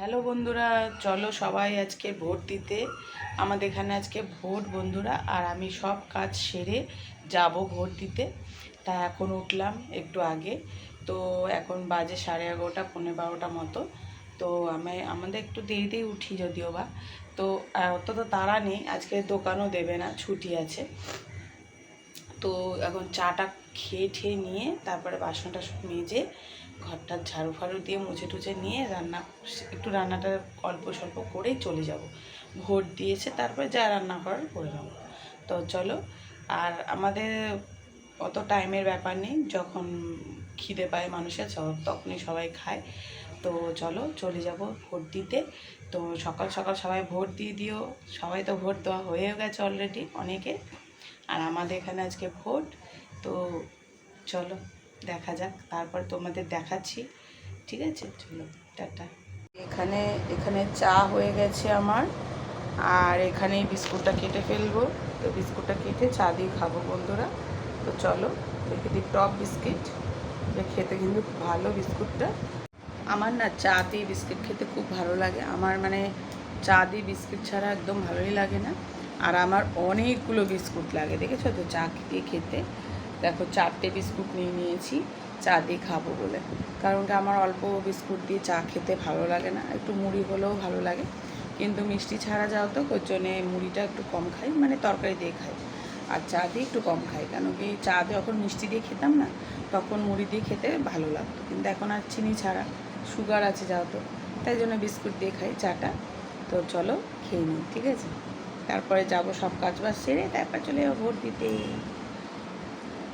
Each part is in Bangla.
হ্যালো বন্ধুরা, চলো সবাই আজকে ভোট দিতে। আমাদের এখানে আজকে ভোট বন্ধুরা, আর আমি সব কাজ সেরে যাব ভোট দিতে। তা এখন উঠলাম একটু আগে, তো এখন বাজে 11:30 11:45 মতো। তো আমাদের একটু দেরিতেই উঠি যদিও বা, তো অত তো তাড়া নেই, আজকে দোকানও দেবে না, ছুটি আছে। তো এখন চাটা খেয়ে ঠেয়ে নিয়ে তারপরে বাসনটা সব মেজে ঘরটা ঝাড়ু ফাড়ু দিয়ে মুছে টুছে নিয়ে রান্নাটা অল্প স্বল্প করেই চলে যাব। ভোট দিয়েছে, তারপরে যা রান্না করার করে নেব। তো চলো। আর আমাদের অত টাইমের ব্যাপার নেই, যখন খিদে পায় মানুষের তখনই সবাই খায়। তো চলো চলে যাব ভোট দিতে। তো সকাল সকাল সবাই ভোট দিয়ে দিও। সবাই তো ভোট দেওয়া হয়ে গেছে অলরেডি অনেকে, আর আমাদের এখানে আজকে ভোট। তো চলো দেখা যাক, তারপর তোমাদের দেখাচ্ছি। ঠিক আছে, চলো টাটা। এখানে এখানে চা হয়ে গেছে আমার, আর এখানে বিস্কুটটা কেটে ফেলবো। তো বিস্কুটটা কেটে চা দিয়ে খাবো বন্ধুরা। তো চলো দেখে দিই, টপ বিস্কিট, খেতে কিন্তু খুব ভালো বিস্কুটটা। আমার না চা দিয়ে বিস্কিট খেতে খুব ভালো লাগে। আমার মানে চা দিয়ে বিস্কিট ছাড়া একদম ভালোই লাগে না। আর আমার অনেকগুলো বিস্কুট লাগে, দেখেছো তো চা দিয়ে খেতে। দেখো 4টে বিস্কুট নিয়ে নিয়েছি চা দিয়ে খাবো বলে, কারণ কি আমার অল্প বিস্কুট দিয়ে চা খেতে ভালো লাগে না, একটু মুড়ি হলেও ভালো লাগে। কিন্তু মিষ্টি ছাড়া যাও তো, ওর জন্যে মুড়িটা একটু কম খাই, মানে তরকারি দিয়ে খাই, আর চা দিয়ে একটু কম খাই। কেন কি চা যখন মিষ্টি দিয়ে খেতাম না, তখন মুড়ি দিয়ে খেতে ভালো লাগতো, কিন্তু এখন আর চিনি ছাড়া, সুগার আছে যাও তো, তাই জন্য বিস্কুট দিয়ে খাই চাটা। তো চলো খেয়ে নিই, ঠিক আছে। তারপরে যাব সব কাজ বাজ সেরে, তারপর চলে যাবো ভোট দিতে।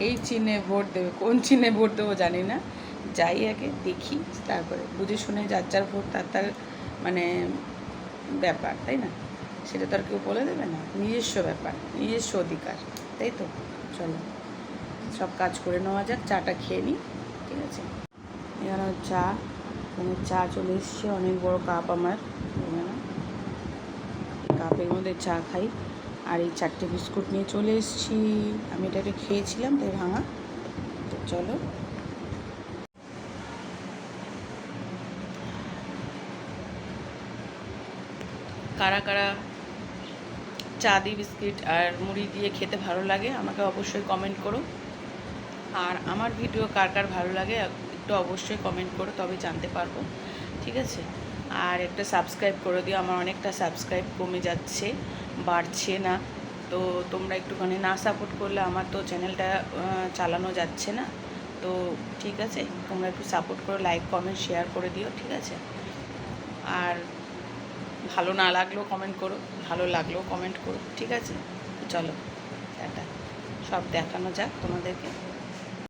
এই চিহ্নে ভোট দেবে, কোন চিহ্নে ভোট দেবো জানি না, যাই আগে দেখি, তারপরে বুঝে শুনে যার যার ভোট তার মানে ব্যাপার, তাই না? সেটা তো আর কেউ বলে দেবে না, নিজস্ব ব্যাপার, নিজস্ব অধিকার, তাই তো। চলো সব কাজ করে নেওয়া যাক, চাটা খেয়ে নিই, ঠিক আছে। এখানে চা, মানে চা চলে এসছে, অনেক বড় কাপ আমার, কাপের মধ্যে চা খাই। আর এই 4টে বিস্কুট নিয়ে চলে এসেছি, আমি এটা খেয়েছিলাম তাই ভাঙা। তো চলো। কারা কারা চা দিয়ে বিস্কিট আর মুড়ি দিয়ে খেতে ভালো লাগে আমাকে অবশ্যই কমেন্ট করো। আর আমার ভিডিও কার কার ভালো লাগে একটু অবশ্যই কমেন্ট করো, তবে জানতে পারবো, ঠিক আছে। আর একটা সাবস্ক্রাইব করে দিও, আমার অনেকটা সাবস্ক্রাইব কমে যাচ্ছে, বাড়ছে না। তো তোমরা একটুখানি না সাপোর্ট করলে আমার তো চ্যানেলটা চালানো যাচ্ছে না। তো ঠিক আছে, তোমরা একটু সাপোর্ট করো, লাইক কমেন্ট শেয়ার করে দিও, ঠিক আছে। আর ভালো না লাগলেও কমেন্ট করো, ভালো লাগলেও কমেন্ট করো, ঠিক আছে। চলো টাটা, সব দেখানো যাক তোমাদেরকে।